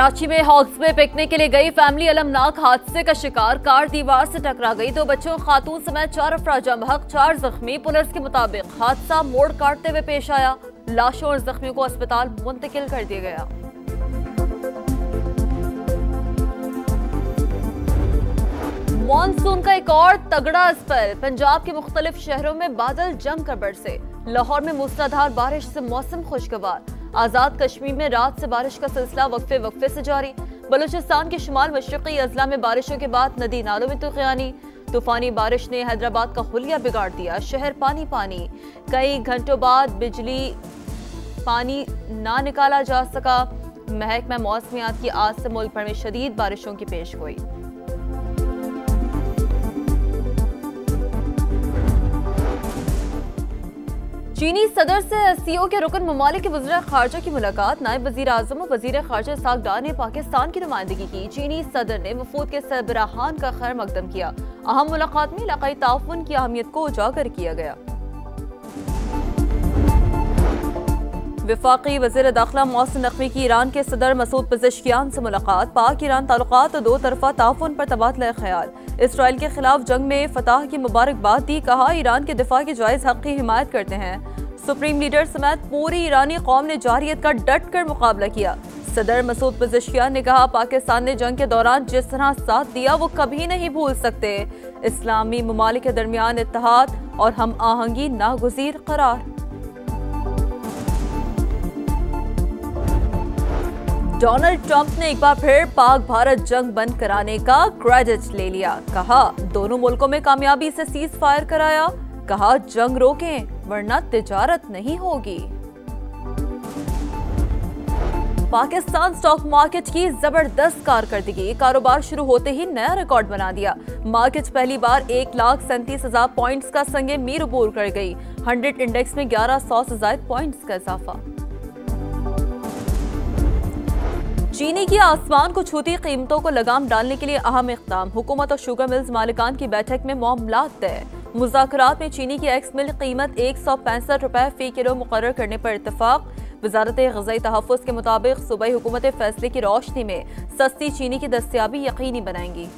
कराची में हॉक्स में पिकनिक के लिए गई फैमिली अलमनाक हादसे का शिकार। कार दीवार से टकरा गई। 2 बच्चों खातून समेत 4 अफराद जमहक, 4 जख्मी। पुलिस के मुताबिक हादसा मोड़ काटते हुए पेश आया। लाशों और जख्मियों को अस्पताल मुंतकिल कर दिया गया। मॉनसून का एक और तगड़ा स्पेल। पंजाब के मुख्तलिफ शहरों में बादल जमकर बरसे। लाहौर में मूसलाधार बारिश से मौसम खुशगवार। आजाद कश्मीर में रात से बारिश का सिलसिला वक्फे से जारी। बलूचिस्तान के शुमाल मशरकी अजला में बारिशों के बाद नदी नालों में तूफानी तूफानी बारिश ने हैदराबाद का हुलिया बिगाड़ दिया। शहर पानी पानी। कई घंटों बाद बिजली पानी ना निकाला जा सका। महकमा मौसमियात की आज से मुल्क भर में शदीद बारिशों की पेशगोई। चीनी सदर से एससीओ के रुकन ममालिक के वज़ीर ख़ारजा की मुलाकात। नायब वज़ीर आज़म और वज़ीर ख़ारजा इसहाक़ डार ने पाकिस्तान की नुमाइंदगी की। चीनी सदर ने वफूद के सरबराहान का खैर मकदम किया। अहम मुलाकात में इलाक़ाई ताउन की अहमियत को उजागर किया गया। वफाकी वज़ीर दाखिला मोहसिन नकवी की ईरान के सदर मसूद पेज़ेश्कियान से मुलाकात। पाक ईरान ताल्लुकात और 2 तरफ़ा ताउन पर तबादला ख्याल। इसराइल के खिलाफ जंग में फतह की मुबारकबाद दी। कहा ईरान के दिफा की जायज़ हक़ की हिमायत करते हैं। सुप्रीम लीडर समेत पूरी ईरानी कौम ने जारियत का डट कर मुकाबला किया। सदर मसूद पेज़ेश्कियान ने कहा पाकिस्तान ने जंग के दौरान जिस तरह साथ दिया वो कभी नहीं भूल सकते। इस्लामी ममालिक के दरमियान इत्तेहाद और हम आहंगी नागुज़ीर करार। डोनाल्ड ट्रंप ने एक बार फिर पाक भारत जंग बंद कराने का क्रेडिट ले लिया। कहा दोनों मुल्कों में कामयाबी से सीज फायर कराया। कहा जंग रोकें वरना तिजारत नहीं होगी। पाकिस्तान स्टॉक मार्केट की जबरदस्त कारकर्दगी। कारोबार शुरू होते ही नया रिकॉर्ड बना दिया। मार्केट पहली बार 1,37,000 पॉइंट्स का संगे मीर अबूर कर गई। 100 इंडेक्स में 1100 से ज्यादा पॉइंट्स का इजाफा। चीनी की आसमान को छूती कीमतों को लगाम डालने के लिए अहम इक़दाम। हुकूमत और शुगर मिल्स मालिकान की बैठक में मामलात तय। मुज़ाकरात में चीनी की एक्स मिल कीमत 165 रुपए फी किलो मुकर्रर करने पर इत्तफाक। वज़ारत ग़िज़ाई तहफ़्फ़ुज़ के मुताबिक सूबाई हुकूमत फैसले की रोशनी में सस्ती चीनी की दस्तयाबी यकीनी बनाएंगी।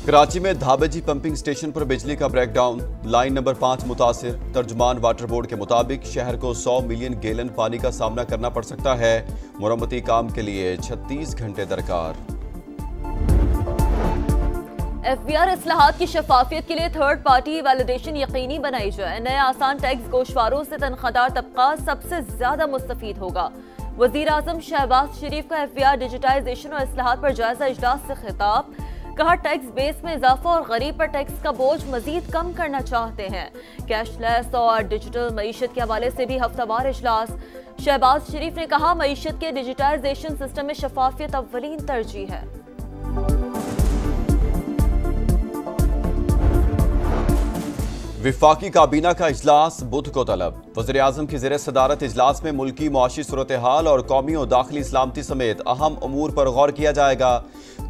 कराची में धाबेजी पंपिंग स्टेशन पर बिजली का ब्रेकडाउन। लाइन नंबर 5 मुतासिर। तर्जुमान वाटर बोर्ड के मुताबिक शहर को 100 मिलियन गैलन पानी का सामना करना पड़ सकता है। मुरम्मती काम के लिए 36 घंटे दरकार। FBR इस्लाहात की शफाफियत के लिए थर्ड पार्टी वैलिडेशन यकीनी बनाई जाए। नए आसान टैक्स गोशवारों से तनख्वाहदार तबका सबसे ज्यादा मुस्तफीद होगा। वजीर आजम शहबाज शरीफ का FBR डिजिटाइजेशन और इस्लाहात पर जायजा इजलास से खिताब। कहा टैक्स बेस में इजाफा और गरीब पर टैक्स का बोझ मजीद कम करना चाहते हैं। कैशलेस और डिजिटल मईशत के हवाले से भी हफ्तावार इजलास। शहबाज शरीफ ने कहा मईशत के डिजिटाइजेशन सिस्टम में शफाफियत अव्वलीन तरजीह है। विफाकी काबीना का इजलास बुध को तलब। वज़ीर आज़म की ज़ेर सदारत इजलास में मुल्की मुआशी सूरत हाल और कौमी और दाखिली सलामती समेत अहम अमूर पर गौर किया जाएगा।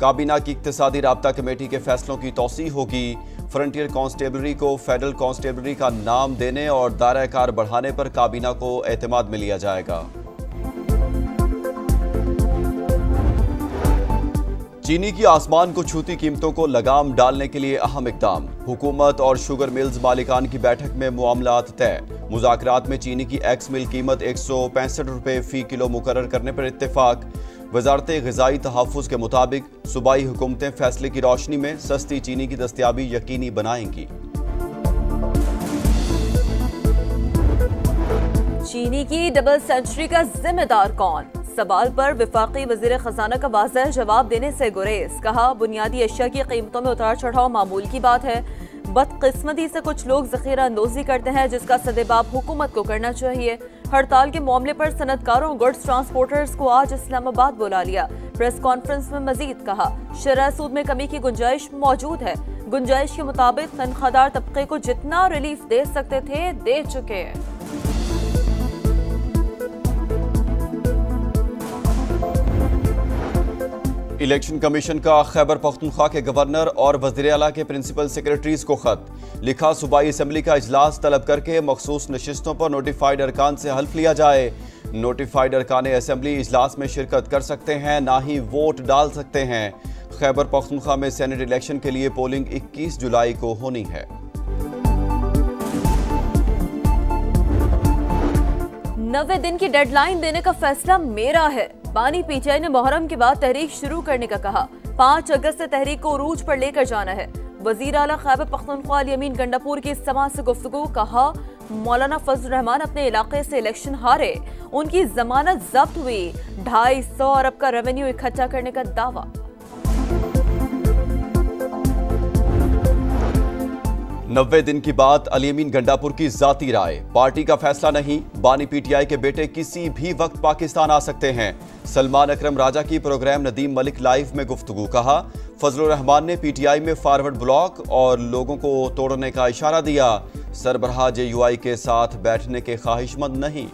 काबीना की इक्तिसादी राब्ता कमेटी के फैसलों की तौसीह होगी। फ्रंटियर कांस्टेबलरी को फेडरल कांस्टेबलरी का नाम देने और दायरा कार बढ़ाने पर काबीना को एतमाद में लिया जाएगा। चीनी की आसमान को छूती कीमतों को लगाम डालने के लिए अहम इक़दाम। हुकूमत और शुगर मिल्स मालिकान की बैठक में मामलात तय। मुज़ाकरात में चीनी की एक्स मिल कीमत 165 रुपए फी किलो मुकर्रर करने पर इत्तेफाक। वज़ारत ग़िज़ाई तहफ़्फ़ुज़ के मुताबिक सूबाई हुकूमतें फैसले की रोशनी में सस्ती चीनी की दस्तयाबी यकीनी बनाएंगी। चीनी की डबल सेंचुरी का जिम्मेदार कौन? सवाल पर विफाकी वजीर खजाना का वाज़ेह जवाब देने से गुरेज। कहा बुनियादी अशिया की कीमतों में उतार चढ़ाव मामूल की बात है। बदकिस्मती से कुछ लोग ज़ख़ीरा अंदोज़ी करते हैं जिसका सदेबाब हुकूमत को करना चाहिए। हड़ताल के मामले पर सनतकारों और गुड्स ट्रांसपोर्टर्स को आज इस्लामाबाद बुला लिया। प्रेस कॉन्फ्रेंस में मजीद कहा शरह सूद में कमी की गुंजाइश मौजूद है। गुंजाइश के मुताबिक तनख्वाहदार तबके को जितना रिलीफ दे सकते थे दे चुके हैं। इलेक्शन कमीशन का खैबर पख्तूनख्वा के गवर्नर और वज़ीर आला के प्रिंसिपल सेक्रेटरीज को खत लिखा। सूबाई असम्बली का इजलास तलब करके मखसूस नशिस्तों पर नोटिफाइड अरकान से हल्फ लिया जाए। नोटिफाइड अरकान असम्बली इजलास में शिरकत कर सकते हैं, ना ही वोट डाल सकते हैं। खैबर पख्तूनख्वा में सेनेट इलेक्शन के लिए पोलिंग 21 जुलाई को होनी है। 90 दिन की डेडलाइन देने का फैसला मेरा है। बानी पीटीआई ने मुहर्रम के बाद तहरीक शुरू करने का कहा। 5 अगस्त से तहरीक को उरूज पर लेकर जाना है। वजीर आला खैबर पख्तूनख्वा अल-यमीन गंडापुर की इज्तिमा से गुफ्तगू। कहा, मौलाना फजल रहमान अपने इलाके से इलेक्शन हारे, उनकी जमानत जब्त हुई। 250 अरब का रेवेन्यू इकट्ठा करने का दावा। नब्बे दिन की बात अल-यमीन गंडापुर की जाती राय। पार्टी का फैसला नहीं, बानी पीटीआई के बेटे किसी भी वक्त पाकिस्तान आ सकते हैं। सलमान अकरम राजा की प्रोग्राम नदीम मलिक लाइव में गुफ्तगू। कहा, फजल रहमान ने पीटीआई में फॉरवर्ड ब्लॉक और लोगों को तोड़ने का इशारा दिया। सरबराह JUI के साथ बैठने के ख्वाहिशमंद नहीं।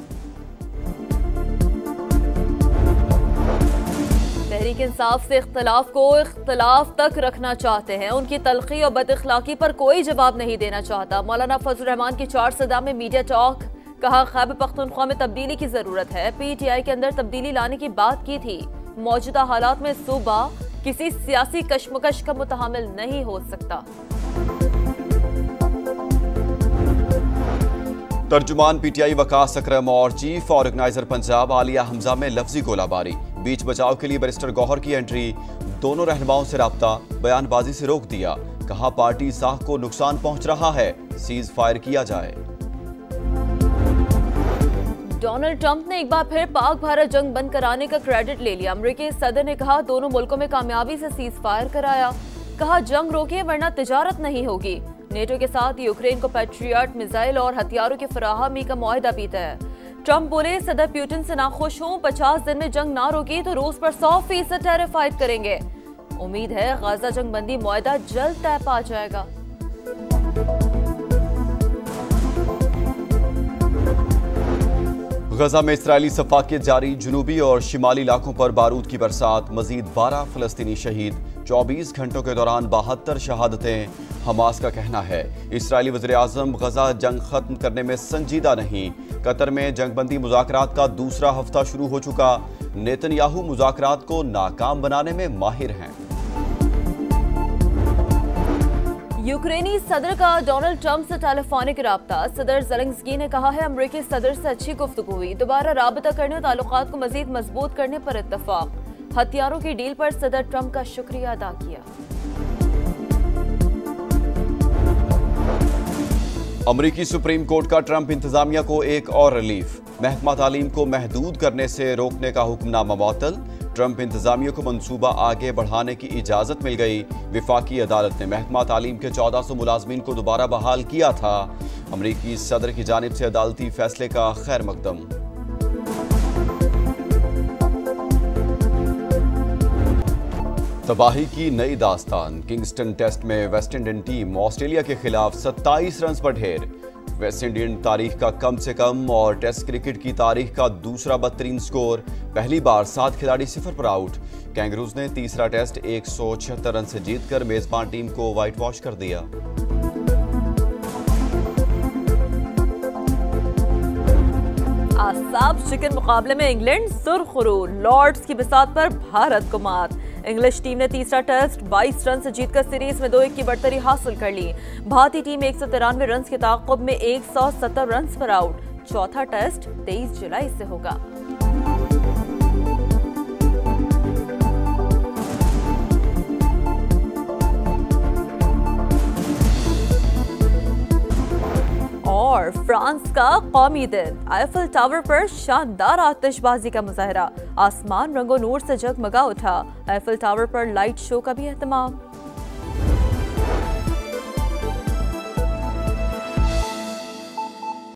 तहरीक इंसाफ से इख्तलाफ को इख्तलाफ तक रखना चाहते हैं। उनकी तलखी और बदअखलाकी पर कोई जवाब नहीं देना चाहता। मौलाना फजल रहमान की 4 सदा में मीडिया टॉक। कहा, खैबर पख्तूनख्वा में तब्दीली की जरूरत है। पीटीआई के अंदर तब्दीली लाने की बात की थी। मौजूदा हालात में सूबा किसी सियासी कशमकश का मुतहम्मिल नहीं हो सकता। तर्जुमान पीटीआई वकास अकरम और चीफ ऑर्गेनाइजर पंजाब आलिया हमजा में लफ्जी गोलाबारी। बीच बचाव के लिए बैरिस्टर गौहर की एंट्री। दोनों रहनुमाओं से राब्ता, बयानबाजी से रोक दिया। कहा, पार्टी साख को नुकसान पहुंच रहा है, सीज फायर किया जाए। डोनाल्ड ट्रंप ने एक बार फिर पाक भारत जंग बंद कराने का क्रेडिट ले लिया। अमेरिकी सदर ने कहा, दोनों मुल्कों में कामयाबी से सीज फायर कराया। कहा, जंग रोकिए वरना तिजारत नहीं होगी। नेटो के साथ यूक्रेन को पैट्रियट मिसाइल और हथियारों की फराहमी का मुआहदा भी तय। ट्रंप बोले, सदर पुतिन से नाखुश हूं, 50 दिन में जंग ना रोकी तो रूस पर 100% टैरिफ आयद करेंगे। उम्मीद है गाजा जंग बंदी मुआहदा जल्द तय पा जाएगा। गजा में इसराइली सफाकियत जारी। जुनूबी और शिमाली इलाकों पर बारूद की बरसात। मजीद 12 फलस्तीनी शहीद। 24 घंटों के दौरान 72 शहादतें। हमास का कहना है, इसराइली वज़ीर आज़म गजा जंग खत्म करने में संजीदा नहीं। कतर में जंगबंदी मुज़ाकरात का दूसरा हफ्ता शुरू हो चुका। नेतन्याहू मुज़ाकरात को नाकाम बनाने में माहिर हैं। यूक्रेनी सदर का डोनाल्ड ट्रंप से टेलीफोनिक राब्ता। सदर ज़ेलेंस्की ने कहा है, अमेरिकी सदर से अच्छी गुफ्तगू हुई। दोबारा राबता करने और ताल्लुकात को मजीद मजबूत करने पर इत्तफाक। हथियारों की डील पर सदर ट्रंप का शुक्रिया अदा किया। अमरीकी सुप्रीम कोर्ट का ट्रंप इंतजामिया को एक और रिलीफ। महकमा तालीम को महदूद करने से रोकने का हुक्मनामा मुअत्तल। ट्रंप इंतजामिया को मंसूबा आगे बढ़ाने की इजाजत मिल गई। विफाकी अदालत ने महकमा तालीम के 1400 मुलाजमीन को दोबारा बहाल किया था। अमरीकी सदर की जानिब से अदालती फैसले का खैर मकदम। तबाही की नई दास्तान। किंगस्टन टेस्ट में वेस्ट इंडियन टीम ऑस्ट्रेलिया के खिलाफ 27 रन पर ढेर। वेस्ट इंडियन तारीख का कम से कम और टेस्ट क्रिकेट की तारीख का दूसरा बदतरीन स्कोर। पहली बार 7 खिलाड़ी 0 पर आउट। कैंगरूज ने तीसरा टेस्ट 176 रन से जीतकर मेजबान टीम को व्हाइट वॉश कर दिया। आसाब चिकन मुकाबले में इंग्लैंड सुरखरू। लॉर्ड्स की बिसात पर भारत को मात। इंग्लिश टीम ने तीसरा टेस्ट 22 रन से जीतकर सीरीज में 2-1 की बढ़तरी हासिल कर ली। भारतीय टीम 193 रन के ताक़ुब में 170 रन पर आउट। चौथा टेस्ट 23 जुलाई से होगा। और फ्रांस का कौमी दिन। आईफल टावर पर शानदार आतिशबाजी का मुजाहरा। आसमान रंगो नूर से जगमगा उठा। आईफल टावर पर लाइट शो का भी एहतमाम।